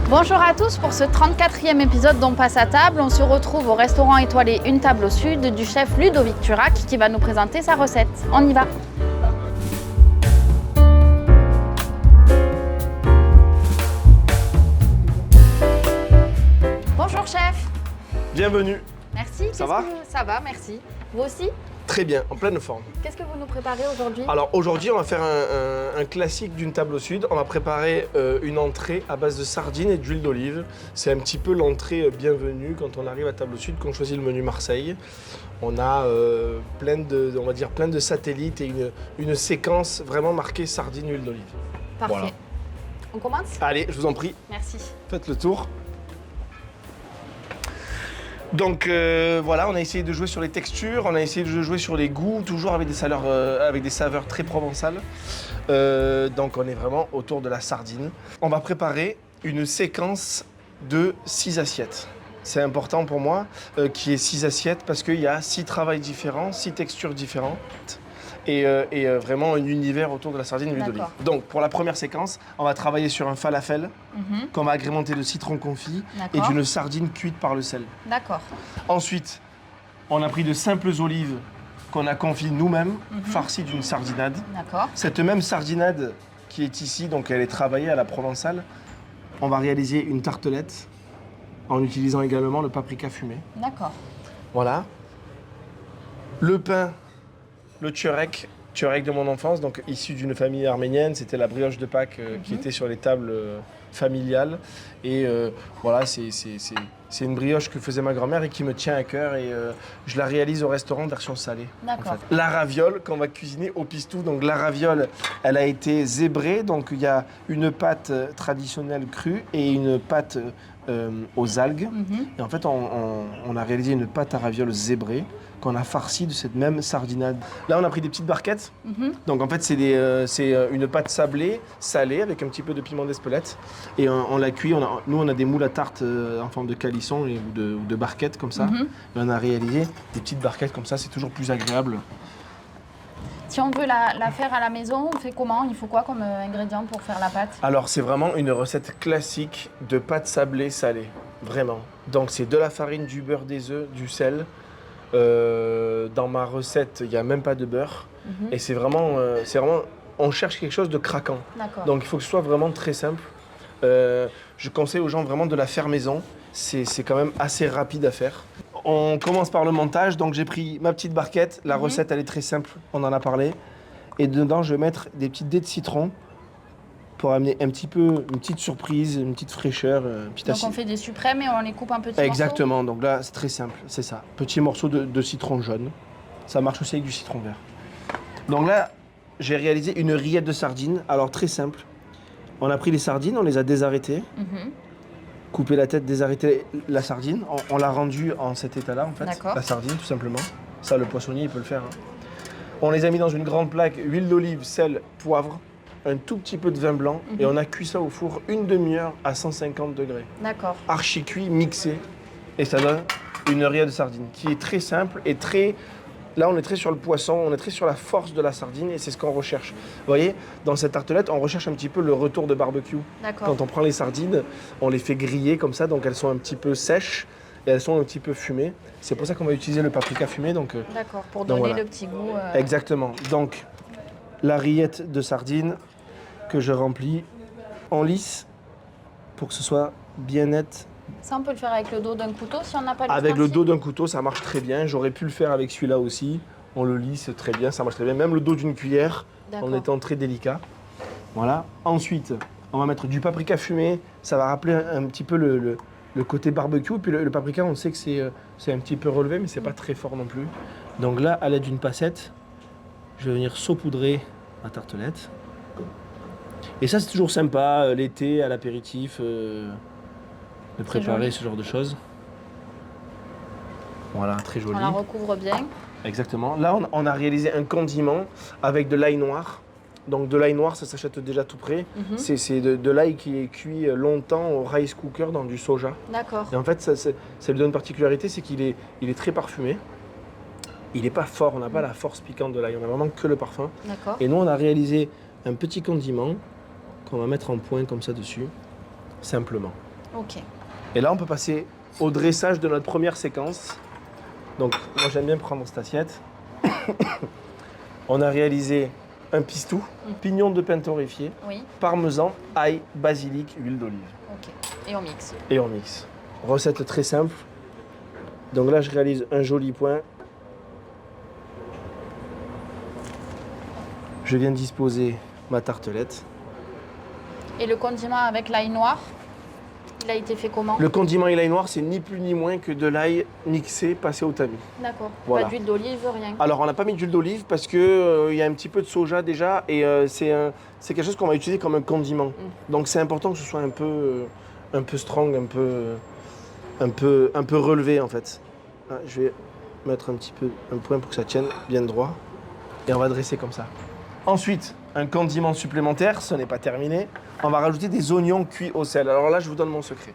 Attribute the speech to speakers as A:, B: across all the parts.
A: Bonjour à tous, pour ce 34e épisode d'On passe à table, on se retrouve au restaurant étoilé Une table au sud du chef Ludovic Turac qui va nous présenter sa recette. On y va. Bonjour chef.
B: Bienvenue.
A: Merci.
B: Ça va ?
A: Ça va, merci. Vous aussi ?
B: Très bien, en pleine forme.
A: Qu'est-ce que vous nous préparez aujourd'hui ?
B: Alors aujourd'hui, on va faire un classique d'une table au sud. On va préparer une entrée à base de sardines et d'huile d'olive. C'est un petit peu l'entrée bienvenue quand on arrive à table au sud, qu'on choisit le menu Marseille. On a plein de satellites et une séquence vraiment marquée sardines, huile d'olive.
A: Parfait.
B: Voilà.
A: On commence ?
B: Allez, je vous en prie,
A: Merci.
B: faites le tour. Donc voilà, on a essayé de jouer sur les textures, on a essayé de jouer sur les goûts, toujours avec des saveurs très provençales. Donc on est vraiment autour de la sardine. On va préparer une séquence de 6 assiettes. C'est important pour moi qu'il y ait 6 assiettes parce qu'il y a 6 travails différents, 6 textures différentes. Et vraiment un univers autour de la sardine et l'huile d'olive. Donc pour la première séquence, on va travailler sur un falafel qu'on va agrémenter de citron confit et d'une sardine cuite par le sel.
A: D'accord.
B: Ensuite, on a pris de simples olives qu'on a confiées nous-mêmes, farcies d'une sardinade.
A: D'accord.
B: Cette même sardinade qui est ici, donc elle est travaillée à la provençale, on va réaliser une tartelette en utilisant également le paprika fumé.
A: D'accord.
B: Voilà. Le pain, le tchurek de mon enfance, donc issu d'une famille arménienne, c'était la brioche de Pâques qui était sur les tables familiales. Et voilà, c'est une brioche que faisait ma grand-mère et qui me tient à cœur. Et je la réalise au restaurant version salée.
A: D'accord.
B: En fait. La raviole qu'on va cuisiner au pistou. Donc la raviole, elle a été zébrée. Donc il y a une pâte traditionnelle crue et une pâte aux algues. Et en fait, on a réalisé une pâte à ravioles zébrée qu'on a farcie de cette même sardinade. Là, on a pris des petites barquettes. Donc en fait, c'est une pâte sablée, salée, avec un petit peu de piment d'Espelette. Et on l'a cuit. Nous, on a des moules à tarte en forme de calisson ou de barquettes comme ça. Et on a réalisé des petites barquettes comme ça. C'est toujours plus agréable.
A: Si on veut la faire à la maison, on fait comment ? Il faut quoi comme ingrédient pour faire la pâte ?
B: Alors, c'est vraiment une recette classique de pâte sablée salée. Vraiment. Donc, c'est de la farine, du beurre, des œufs, du sel. Dans ma recette, il n'y a même pas de beurre. Et c'est vraiment, on cherche quelque chose de craquant.
A: D'accord.
B: Donc il faut que ce soit vraiment très simple. Je conseille aux gens vraiment de la faire maison. C'est quand même assez rapide à faire. On commence par le montage. Donc j'ai pris ma petite barquette. La recette, elle est très simple. On en a parlé. Et dedans, je vais mettre des petites dés de citron pour amener un petit peu, une petite surprise, une petite fraîcheur.
A: Donc on fait des suprêmes et on les coupe en petits
B: Exactement,
A: morceaux.
B: donc là c'est très simple, c'est ça. Petit morceau de citron jaune. Ça marche aussi avec du citron vert. Donc là, j'ai réalisé une rillette de sardines. Alors très simple. On a pris les sardines, on les a désarrêtées. Coupé la tête, désarrêté la sardine. On l'a rendue en cet état-là en fait.
A: D'accord.
B: La sardine tout simplement. Ça le poissonnier il peut le faire. On les a mis dans une grande plaque, huile d'olive, sel, poivre. Un tout petit peu de vin blanc et on a cuit ça au four une demi-heure à 150 degrés.
A: D'accord.
B: Archi cuit, mixé et ça donne une rillette de sardine qui est très simple et très... Là on est très sur le poisson, on est très sur la force de la sardine et c'est ce qu'on recherche. Vous voyez, dans cette tartelette, on recherche un petit peu le retour de barbecue.
A: D'accord.
B: Quand on prend les sardines, on les fait griller comme ça, donc elles sont un petit peu sèches et elles sont un petit peu fumées. C'est pour ça qu'on va utiliser le paprika fumé.
A: D'accord, pour donner
B: voilà.
A: le petit goût.
B: Exactement. Donc la rillette de sardine que je remplis en lisse pour que ce soit bien net.
A: Ça, on peut le faire avec le dos d'un couteau si on n'a pas
B: Avec le dos d'un couteau, ça marche très bien. J'aurais pu le faire avec celui-là aussi. On le lisse très bien, ça marche très bien. Même le dos d'une cuillère, en étant très délicat. Voilà. Ensuite, on va mettre du paprika fumé. Ça va rappeler un petit peu le côté barbecue. Puis le paprika, on sait que c'est un petit peu relevé, mais c'est pas très fort non plus. Donc là, à l'aide d'une passette, je vais venir saupoudrer ma tartelette. Et ça, c'est toujours sympa, l'été, à l'apéritif, de préparer ce genre de choses. Voilà, très joli.
A: On la recouvre bien.
B: Exactement. Là, on a réalisé un condiment avec de l'ail noir. Donc de l'ail noir, ça s'achète déjà tout prêt. C'est de l'ail qui est cuit longtemps au rice cooker dans du soja.
A: D'accord.
B: Et en fait, ça lui donne une particularité, c'est qu'il est très parfumé. Il n'est pas fort, on n'a pas la force piquante de l'ail, on a vraiment que le parfum.
A: D'accord.
B: Et nous, on a réalisé un petit condiment qu'on va mettre en point comme ça dessus, simplement.
A: Ok.
B: Et là, on peut passer au dressage de notre première séquence. Donc, moi, j'aime bien prendre cette assiette. On a réalisé un pistou, pignon de pain torréfié,
A: Oui.
B: parmesan, ail, basilic, huile d'olive.
A: Ok. Et on mixe.
B: Et on mixe. Recette très simple. Donc là, je réalise un joli point. Je viens disposer ma tartelette.
A: Et le condiment avec l'ail noir, il a été fait comment?
B: Le condiment et l'ail noir, c'est ni plus ni moins que de l'ail mixé, passé au tamis.
A: D'accord.
B: Voilà.
A: Pas d'huile d'olive, rien.
B: Alors, on n'a pas mis d'huile d'olive parce que y a un petit peu de soja déjà et c'est quelque chose qu'on va utiliser comme un condiment. Donc, c'est important que ce soit un peu strong, un peu relevé en fait. Ah, je vais mettre un petit peu un point pour que ça tienne bien droit et on va dresser comme ça. Ensuite, un condiment supplémentaire, ce n'est pas terminé. On va rajouter des oignons cuits au sel. Alors là, je vous donne mon secret.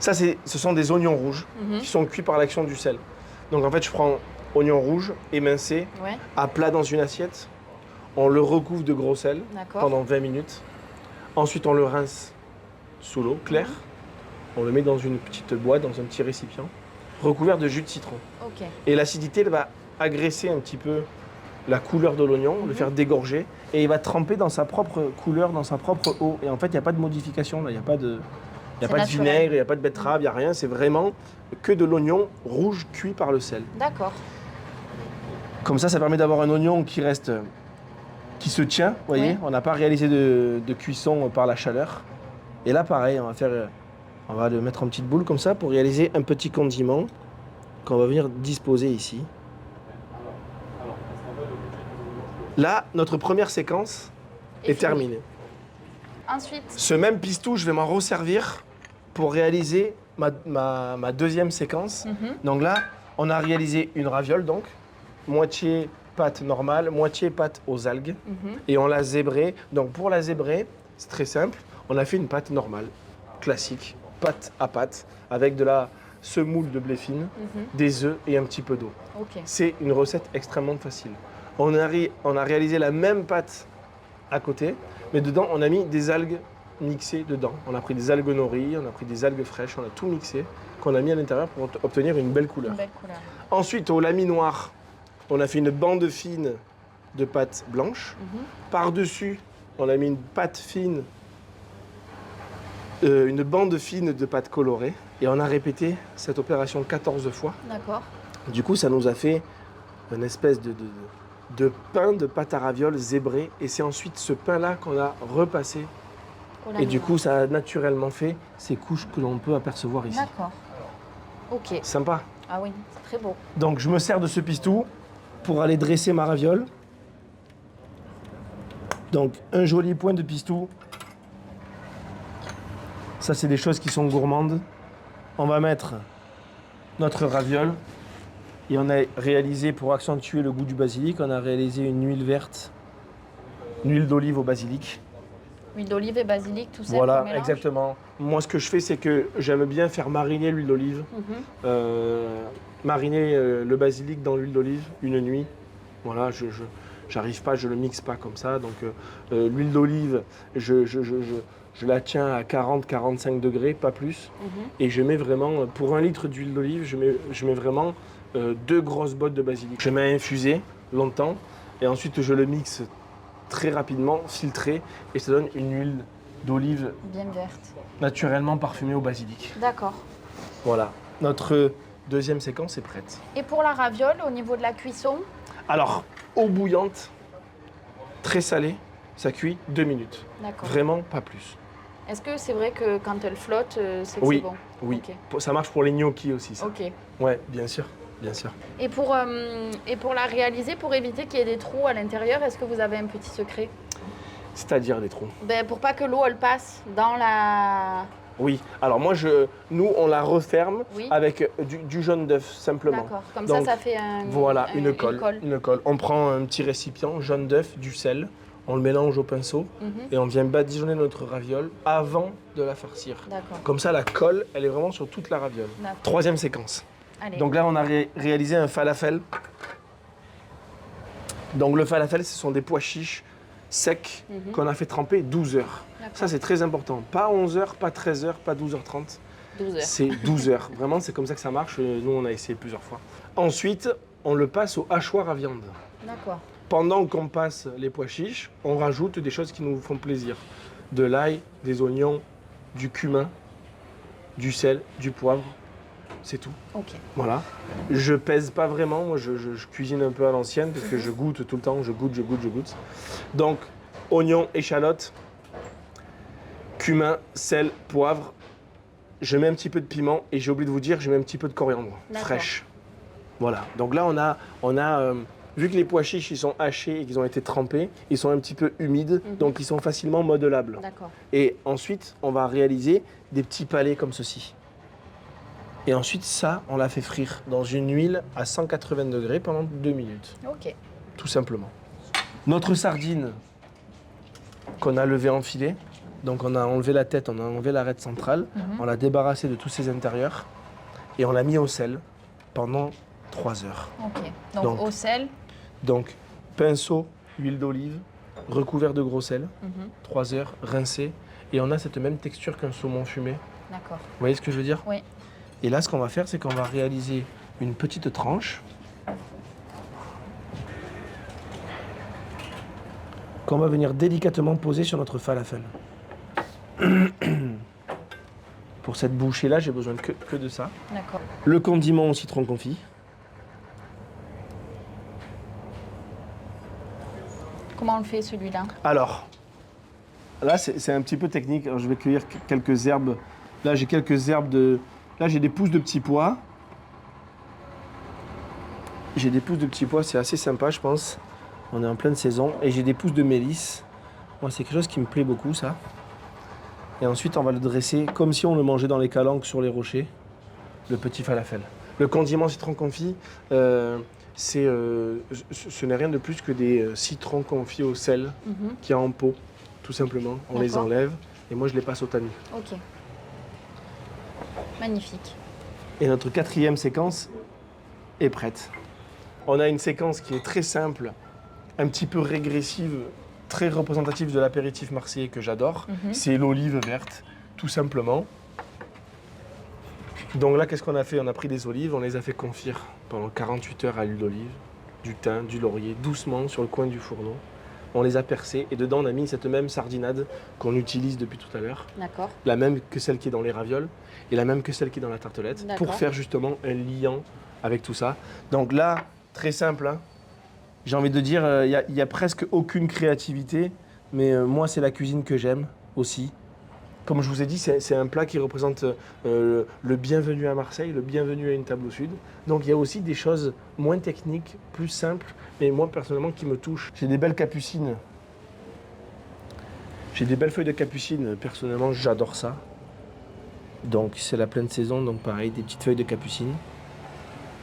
B: Ça, ce sont des oignons rouges qui sont cuits par l'action du sel. Donc en fait, je prends oignon rouge émincé,
A: Ouais.
B: à plat dans une assiette. On le recouvre de gros sel
A: D'accord.
B: pendant 20 minutes. Ensuite, on le rince sous l'eau claire. On le met dans une petite boîte, dans un petit récipient, recouvert de jus de citron.
A: Ok.
B: Et l'acidité, elle va agresser un petit peu la couleur de l'oignon, le faire dégorger, et il va tremper dans sa propre couleur, dans sa propre eau. Et en fait, il n'y a pas de modification, là. Il n'y a pas de
A: naturel.
B: vinaigre, il n'y a pas de betterave, il n'y a rien. C'est vraiment que de l'oignon rouge cuit par le sel.
A: D'accord.
B: Comme ça permet d'avoir un oignon qui se tient, vous voyez.
A: Oui.
B: On n'a pas réalisé de cuisson par la chaleur. Et là, pareil, on va le mettre en petite boule comme ça pour réaliser un petit condiment qu'on va venir disposer ici. Là, notre première séquence est terminée.
A: Ensuite,
B: Ce même pistou, je vais m'en resservir pour réaliser ma deuxième séquence. Donc là, on a réalisé une raviole, donc, moitié pâte normale, moitié pâte aux algues, et on l'a zébrée. Donc pour la zébrer, c'est très simple, on a fait une pâte normale, classique, pâte à pâte, avec de la semoule de blé fine, des œufs et un petit peu d'eau.
A: ok.
B: C'est une recette extrêmement facile. On a réalisé la même pâte à côté, mais dedans, on a mis des algues mixées dedans. On a pris des algues nori, on a pris des algues fraîches, on a tout mixé, qu'on a mis à l'intérieur pour obtenir une belle couleur.
A: Une belle couleur.
B: Ensuite, au lami noir, on a fait une bande fine de pâte blanche. Par-dessus, on a mis une pâte fine, une bande fine de pâte colorée. Et on a répété cette opération 14 fois.
A: D'accord.
B: Du coup, ça nous a fait une espèce de pain de pâte à ravioles zébré. Et c'est ensuite ce pain-là qu'on a repassé.
A: Au
B: Et du
A: lami
B: coup, ça a naturellement fait ces couches que l'on peut apercevoir ici.
A: D'accord. Ok.
B: Sympa.
A: Ah oui, c'est très beau.
B: Donc, je me sers de ce pistou pour aller dresser ma raviole. Donc, un joli point de pistou. Ça, c'est des choses qui sont gourmandes. On va mettre notre raviole. Et on a réalisé, pour accentuer le goût du basilic, on a réalisé une huile verte, une huile d'olive au basilic.
A: Huile d'olive et basilic, tout ça. qu'on
B: Voilà,
A: mélange.
B: exactement. Moi, ce que je fais, c'est que j'aime bien faire mariner l'huile d'olive. Mariner le basilic dans l'huile d'olive une nuit. Voilà, j'arrive pas, je le mixe pas comme ça. Donc, l'huile d'olive, je la tiens à 40-45 degrés, pas plus. Et je mets vraiment, pour 1 litre d'huile d'olive, je mets vraiment 2 grosses bottes de basilic. Je mets à infuser longtemps et ensuite je le mixe très rapidement, filtré, et ça donne une huile d'olive
A: Bien verte.
B: naturellement parfumée au basilic.
A: D'accord.
B: Voilà, notre deuxième séquence est prête.
A: Et pour la raviole, au niveau de la cuisson,
B: Alors, eau bouillante, très salée, ça cuit 2 minutes.
A: d'accord.
B: Vraiment pas plus.
A: Est-ce que c'est vrai que quand elle flotte, c'est que
B: Oui,
A: c'est bon?
B: oui.
A: Ok.
B: Ça marche pour les gnocchis aussi, ça.
A: Ok.
B: Ouais, bien sûr, bien sûr.
A: Et pour la réaliser, pour éviter qu'il y ait des trous à l'intérieur, est-ce que vous avez un petit secret?
B: C'est-à-dire des trous.
A: Ben, pour pas que l'eau elle passe dans la...
B: Oui, alors moi, nous, on la referme
A: Oui.
B: avec du jaune d'œuf, simplement.
A: D'accord. Comme
B: Donc,
A: ça fait un...
B: Voilà,
A: un-
B: une colle. Une colle. On prend un petit récipient, jaune d'œuf, du sel, on le mélange au pinceau et on vient badigeonner notre raviole avant de la farcir.
A: D'accord.
B: Comme ça, la colle, elle est vraiment sur toute la raviole.
A: D'accord.
B: Troisième séquence.
A: Allez.
B: Donc là, on a réalisé un falafel. Donc le falafel, ce sont des pois chiches sec qu'on a fait tremper 12 heures. Ça, c'est très important. Pas 11 heures, pas 13 heures, pas 12h30.
A: 12 heures.
B: C'est 12 heures. Vraiment, c'est comme ça que ça marche. Nous, on a essayé plusieurs fois. Ensuite, on le passe au hachoir à viande.
A: D'accord.
B: Pendant qu'on passe les pois chiches, on rajoute des choses qui nous font plaisir. De l'ail, des oignons, du cumin, du sel, du poivre. C'est tout.
A: Ok.
B: Voilà. Je pèse pas vraiment. Moi, je cuisine un peu à l'ancienne parce que je goûte tout le temps. Je goûte. Donc, oignons, échalotes, cumin, sel, poivre. Je mets un petit peu de piment et j'ai oublié de vous dire, je mets un petit peu de coriandre fraîche. Voilà. Donc là, on a vu que les pois chiches ils sont hachés et qu'ils ont été trempés, ils sont un petit peu humides, donc ils sont facilement modelables.
A: D'accord.
B: Et ensuite, on va réaliser des petits palets comme ceci. Et ensuite, ça, on l'a fait frire dans une huile à 180 degrés pendant 2 minutes.
A: Ok.
B: Tout simplement. Notre sardine qu'on a levée en filet, donc on a enlevé la tête, on a enlevé l'arête centrale, on l'a débarrassée de tous ses intérieurs et on l'a mis au sel pendant 3 heures.
A: Ok. Donc au sel.
B: Donc pinceau, huile d'olive, recouvert de gros sel, 3 heures, rincé, et on a cette même texture qu'un saumon fumé.
A: D'accord.
B: Vous voyez ce que je veux dire?
A: Oui.
B: Et là, ce qu'on va faire, c'est qu'on va réaliser une petite tranche qu'on va venir délicatement poser sur notre falafel. Pour cette bouchée-là, j'ai besoin que de ça.
A: D'accord.
B: Le condiment au citron confit.
A: Comment on le fait celui-là?
B: Alors, là, c'est un petit peu technique. Alors, je vais cueillir quelques herbes. Là, j'ai quelques herbes de... Là, j'ai des pousses de petits pois. J'ai des pousses de petits pois, c'est assez sympa, je pense. On est en pleine saison. Et j'ai des pousses de mélisse. Moi, c'est quelque chose qui me plaît beaucoup, ça. Et ensuite, on va le dresser comme si on le mangeait dans les calanques sur les rochers. Le petit falafel. Le condiment citron confit, ce n'est rien de plus que des citrons confits au sel qui est en pot, tout simplement. On les enlève et moi, je les passe au tamis.
A: Ok. Magnifique.
B: Et notre 4e séquence est prête. On a une séquence qui est très simple, un petit peu régressive, très représentative de l'apéritif marseillais que j'adore. C'est l'olive verte, tout simplement. Donc là, qu'est-ce qu'on a fait? On a pris des olives, on les a fait confire pendant 48 heures à l'huile d'olive, du thym, du laurier, doucement sur le coin du fourneau. On les a percés et dedans, on a mis cette même sardinade qu'on utilise depuis tout à l'heure.
A: D'accord.
B: La même que celle qui est dans les ravioles et la même que celle qui est dans la tartelette pour faire justement un liant avec tout ça. Donc là, très simple, hein. J'ai envie de dire, il y a presque aucune créativité, mais moi, c'est la cuisine que j'aime aussi. Comme je vous ai dit, c'est un plat qui représente le bienvenu à Marseille, le bienvenu à une table au sud. Donc il y a aussi des choses moins techniques, plus simples, mais moi personnellement qui me touchent. J'ai des belles capucines. J'ai des belles feuilles de capucine, personnellement j'adore ça. Donc c'est la pleine saison, donc pareil, des petites feuilles de capucine.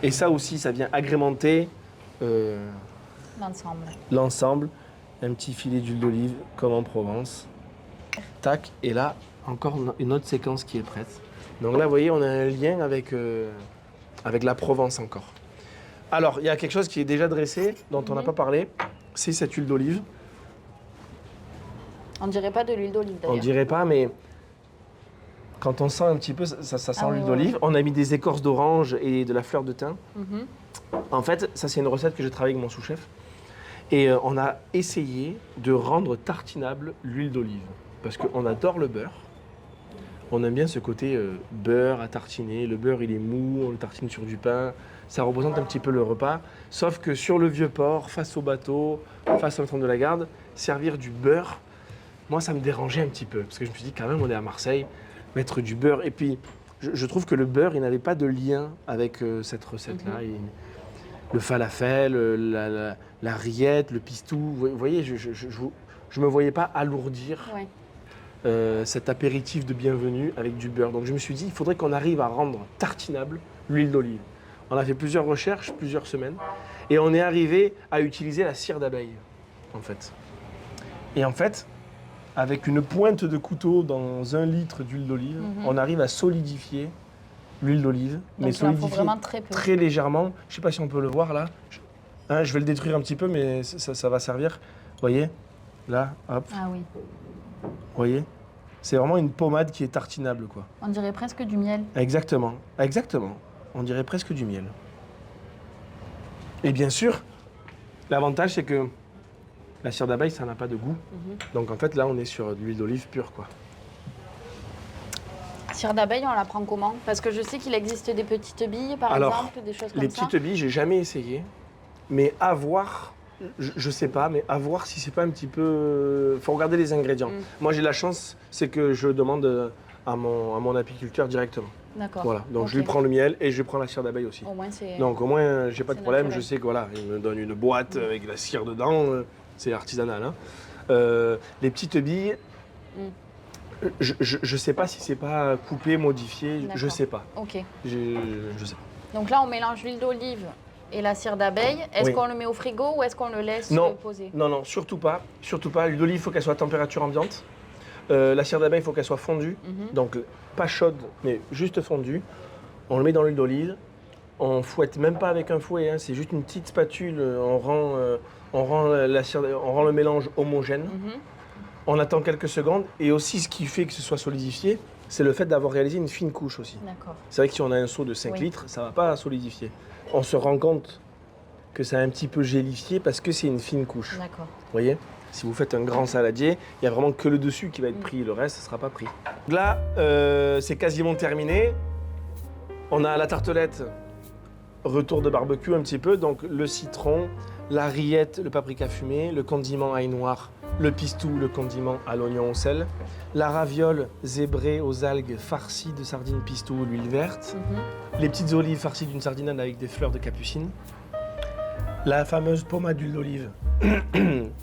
B: Et ça aussi, ça vient agrémenter l'ensemble. Un petit filet d'huile d'olive, comme en Provence. Tac, et là, encore une autre séquence qui est prête. Donc là, vous voyez, on a un lien avec la Provence encore. Alors, il y a quelque chose qui est déjà dressé, dont on n'a pas parlé, c'est cette huile d'olive.
A: On dirait pas de l'huile d'olive d'ailleurs.
B: On dirait pas, mais quand on sent un petit peu, ça sent l'huile d'olive. On a mis des écorces d'orange et de la fleur de thym. En fait, ça c'est une recette que j'ai travaillée avec mon sous-chef. Et on a essayé de rendre tartinable l'huile d'olive. Parce qu'on adore le beurre. On aime bien ce côté beurre à tartiner. Le beurre, il est mou, on le tartine sur du pain. Ça représente un petit peu le repas. Sauf que sur le Vieux-Port, face au bateau, face à l'ensemble de la Garde, servir du beurre, moi, ça me dérangeait un petit peu. Parce que je me suis dit, quand même, on est à Marseille, mettre du beurre. Et puis, je trouve que le beurre, il n'avait pas de lien avec cette recette-là. Le falafel, la rillette, le pistou. Vous voyez, je ne me voyais pas alourdir cet apéritif de bienvenue avec du beurre. Donc je me suis dit, il faudrait qu'on arrive à rendre tartinable l'huile d'olive. On a fait plusieurs recherches, plusieurs semaines, et on est arrivé à utiliser la cire d'abeille, en fait. Et en fait, avec une pointe de couteau dans 1 litre d'huile d'olive, on arrive à solidifier l'huile d'olive, mais solidifier très légèrement. Je ne sais pas si on peut le voir là. Je vais le détruire un petit peu, mais ça va servir. Vous voyez, Là, hop,
A: Ah oui.
B: vous voyez? C'est vraiment une pommade qui est tartinable, quoi.
A: On dirait presque du miel.
B: Exactement, exactement. On dirait presque du miel. Et bien sûr, l'avantage, c'est que la cire d'abeille, ça n'a pas de goût. Donc en fait, là, on est sur de l'huile d'olive pure, quoi.
A: Cire d'abeille, on la prend comment? Parce que je sais qu'il existe des petites billes, par
B: Alors,
A: exemple, des choses comme
B: Les
A: ça.
B: petites billes, j'ai jamais essayé. Mais à voir, je sais pas, mais à voir si c'est pas un petit peu... Faut regarder les ingrédients. Moi, j'ai la chance, c'est que je demande à mon apiculteur directement.
A: D'accord.
B: Voilà, donc je
A: Ok.
B: lui prends le miel et je lui prends la cire d'abeille aussi.
A: Au moins, c'est...
B: Donc au moins, j'ai pas de
A: c'est
B: problème.
A: naturel.
B: Je sais que voilà, il me donne une boîte avec la cire dedans. C'est artisanal. Hein. Les petites billes, je sais pas si c'est pas coupé, modifié. Je
A: D'accord.
B: sais pas.
A: Ok.
B: Je sais pas.
A: Donc là, on mélange l'huile d'olive et la cire d'abeille. Est-ce
B: Oui.
A: qu'on le met au frigo ou est-ce qu'on le laisse
B: Non.
A: poser?
B: Non, non, surtout pas. Surtout pas. L'huile d'olive, il faut qu'elle soit à température ambiante. La cire d'abeille, il faut qu'elle soit fondue. Donc pas chaude, mais juste fondue. On le met dans l'huile d'olive. On fouette même pas avec un fouet. Hein. C'est juste une petite spatule. On rend le mélange homogène. On attend quelques secondes. Et aussi, ce qui fait que ce soit solidifié, c'est le fait d'avoir réalisé une fine couche aussi.
A: D'accord.
B: C'est vrai que si on a un seau de 5
A: Oui.
B: litres, ça ne va pas solidifier. On se rend compte que ça a un petit peu gélifié parce que c'est une fine couche. Vous
A: D'accord.
B: voyez? Si vous faites un grand saladier, il n'y a vraiment que le dessus qui va être pris, le reste ne sera pas pris. Là, c'est quasiment terminé. On a la tartelette, retour de barbecue un petit peu, donc le citron, la rillette, le paprika fumé, le condiment ail noir, le pistou, le condiment à l'oignon au sel, la raviole zébrée aux algues farcies de sardines pistou ou l'huile verte, les petites olives farcies d'une sardinade avec des fleurs de capucine, la fameuse pommade d'huile d'olive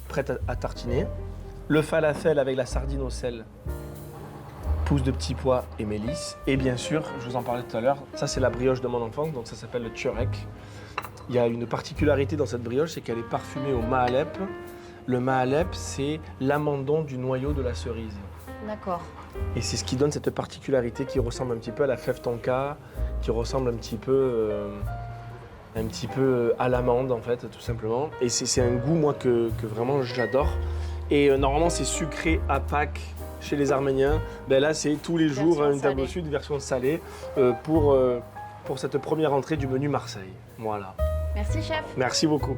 B: prête à tartiner, le falafel avec la sardine au sel, pousses de petits pois et mélisse, et bien sûr, je vous en parlais tout à l'heure, ça c'est la brioche de mon enfance, donc ça s'appelle le tchorek. Il y a une particularité dans cette brioche, c'est qu'elle est parfumée au mahalep. Le mahalep, c'est l'amandon du noyau de la cerise.
A: D'accord.
B: Et c'est ce qui donne cette particularité qui ressemble un petit peu à la fève tonka, qui ressemble un petit peu à l'amande en fait, tout simplement. Et c'est un goût moi que vraiment j'adore. Et normalement c'est sucré à Pâques chez les Arméniens. Ben là c'est tous les jours
A: Version
B: une table au
A: salée.
B: sud, version salée, pour cette première entrée du menu Marseille. Voilà.
A: Merci, chef.
B: Merci beaucoup.